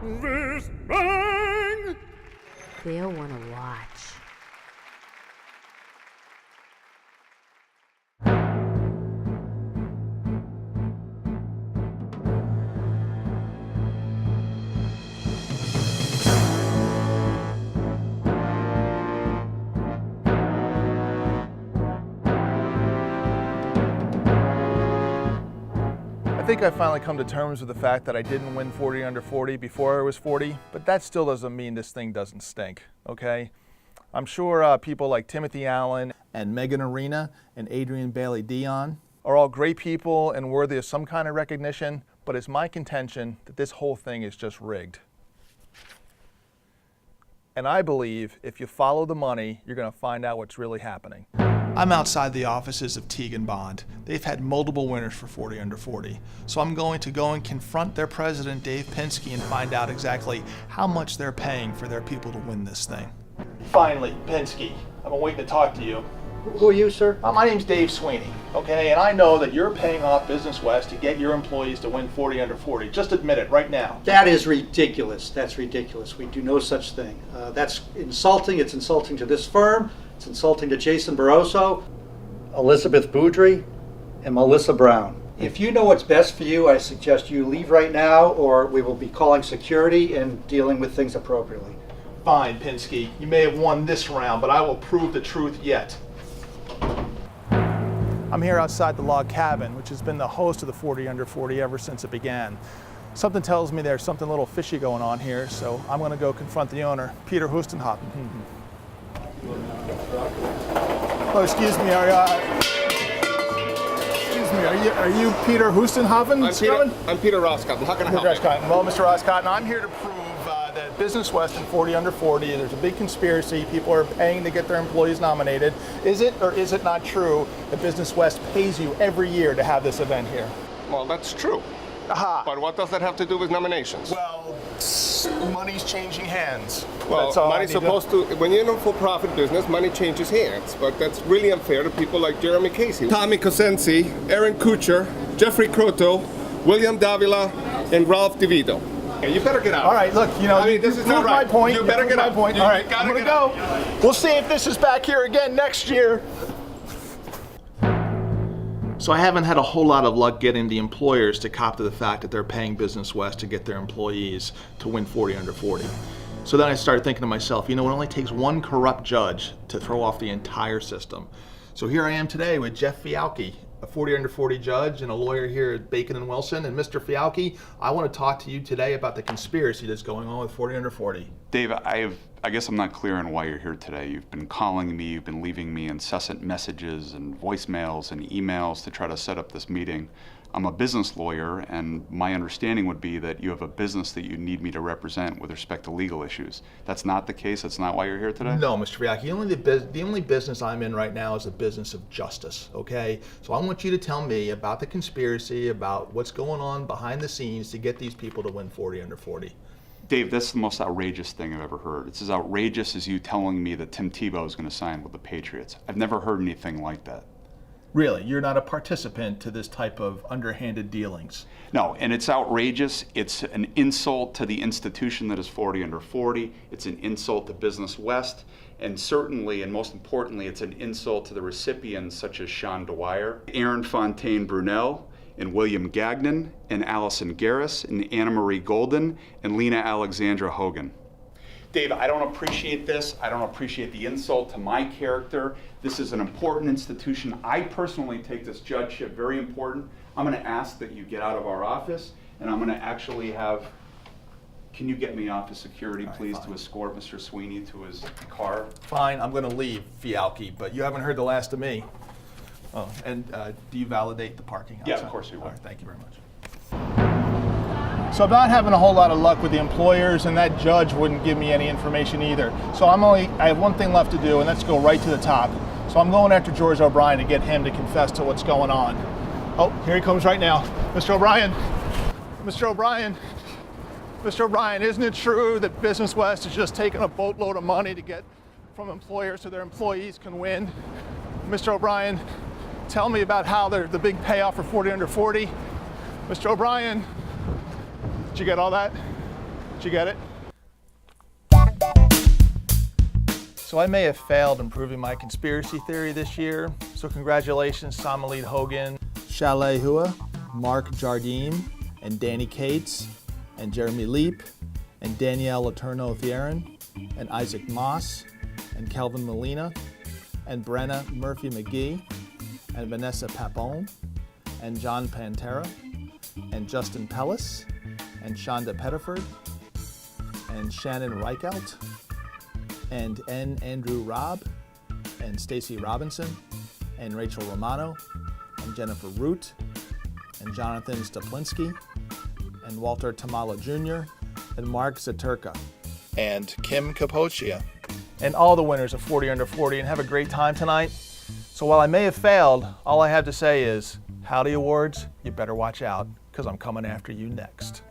Viz-bang! They'll want to watch. I think I finally come to terms with the fact that I didn't win 40 under 40 before I was 40, but that still doesn't mean this thing doesn't stink, okay? I'm sure people like Timothy Allen and Megan Arena and Adrian Bailey Dion are all great people and worthy of some kind of recognition, but it's my contention that this whole thing is just rigged. And I believe if you follow the money, you're going to find out what's really happening. I'm outside the offices of Teague & Bond. They've had multiple winners for 40 under 40. So I'm going to go and confront their president, Dave Pinsky, and find out exactly how much they're paying for their people to win this thing. Finally, Pinsky, I've been waiting to talk to you. Who are you, sir? My name's Dave Sweeney, okay? And I know that you're paying off BusinessWest to get your employees to win 40 under 40. Just admit it right now. That is ridiculous. That's ridiculous. We do no such thing. That's insulting. It's insulting to this firm. It's insulting to Jason Barroso, Elizabeth Boudry, and Melissa Brown. If you know what's best for you, I suggest you leave right now, or we will be calling security and dealing with things appropriately. Fine, Pinsky. You may have won this round, but I will prove the truth yet. I'm here outside the log cabin, which has been the host of the 40 under 40 ever since it began. Something tells me there's something a little fishy going on here, so I'm going to go confront the owner, Peter Hustenhoffen. Oh, excuse me, are you Peter Hustenhoffen? I'm Peter Roscott. How can I help you? Well, Mr. Roscott, I'm here to prove that BusinessWest and 40 under 40, there's a big conspiracy. People are paying to get their employees nominated. Is it or is it not true that BusinessWest pays you every year to have this event here? Well, that's true. Aha. But what does that have to do with nominations? Well, money's changing hands. Well, money's supposed to, when you're in a for-profit business, money changes hands. But that's really unfair to people like Jeremy Casey, Tommy Cosenzi, Aaron Kuchar, Jeffrey Croto, William Davila, and Ralph DeVito. Okay, you better get out. All right, look, this is not right. My point. You better get out. All right, I'm going to go. We'll see if this is back here again next year. So I haven't had a whole lot of luck getting the employers to cop to the fact that they're paying BusinessWest to get their employees to win 40 under 40. So then I started thinking to myself, it only takes one corrupt judge to throw off the entire system. So here I am today with Jeff Fialki, a 40 under 40 judge and a lawyer here at Bacon and Wilson. And Mr. Fialki, I want to talk to you today about the conspiracy that's going on with 40 under 40. Dave, I guess I'm not clear on why you're here today. You've been calling me, you've been leaving me incessant messages and voicemails and emails to try to set up this meeting. I'm a business lawyer, and my understanding would be that you have a business that you need me to represent with respect to legal issues. That's not the case? That's not why you're here today? No, Mr. Fialki. The only business I'm in right now is the business of justice, okay? So I want you to tell me about the conspiracy, about what's going on behind the scenes to get these people to win 40 under 40. Dave, that's the most outrageous thing I've ever heard. It's as outrageous as you telling me that Tim Tebow is going to sign with the Patriots. I've never heard anything like that. Really? You're not a participant to this type of underhanded dealings? No, and it's outrageous. It's an insult to the institution that is 40 under 40. It's an insult to BusinessWest. And certainly, and most importantly, it's an insult to the recipients such as Sean Dwyer, Aaron Fontaine Brunel, and William Gagnon, and Allison Garris, and Anna Marie Golden, and Lena Alexandra Hogan. Dave, I don't appreciate this. I don't appreciate the insult to my character. This is an important institution. I personally take this judgeship very important. I'm going to ask that you get out of our office, and I'm going to actually have, can you get me office security, please, to escort Mr. Sweeney to his car? Fine, I'm going to leave, Fialki, but you haven't heard the last of me. Oh, and do you validate the parking outside? Yeah, of course we will. All right, thank you very much. So I'm not having a whole lot of luck with the employers, and that judge wouldn't give me any information either. So I have one thing left to do, and that's go right to the top. So I'm going after George O'Brien to get him to confess to what's going on. Oh, here he comes right now. Mr. O'Brien, Mr. O'Brien, Mr. O'Brien, isn't it true that BusinessWest is just taking a boatload of money to get from employers so their employees can win? Mr. O'Brien, tell me about how they're the big payoff for 40 under 40. Mr. O'Brien, did you get all that? Did you get it? So I may have failed in proving my conspiracy theory this year, so congratulations Samalit Hogan, Chalet Hua, Mark Jardine, and Danny Cates, and Jeremy Leap, and Danielle Laterno Thierin, and Isaac Moss, and Kelvin Molina, and Brenna Murphy McGee, and Vanessa Papone, and John Pantera, and Justin Pellis, and Shonda Pettiford, and Shannon Reichelt, and N. Andrew Robb, and Stacy Robinson, and Rachel Romano, and Jennifer Root, and Jonathan Staplinski, and Walter Tamala Jr., and Mark Zaturka, and Kim Capoccia, and all the winners of 40 Under 40, and have a great time tonight. So while I may have failed, all I have to say is, howdy awards, you better watch out, because I'm coming after you next.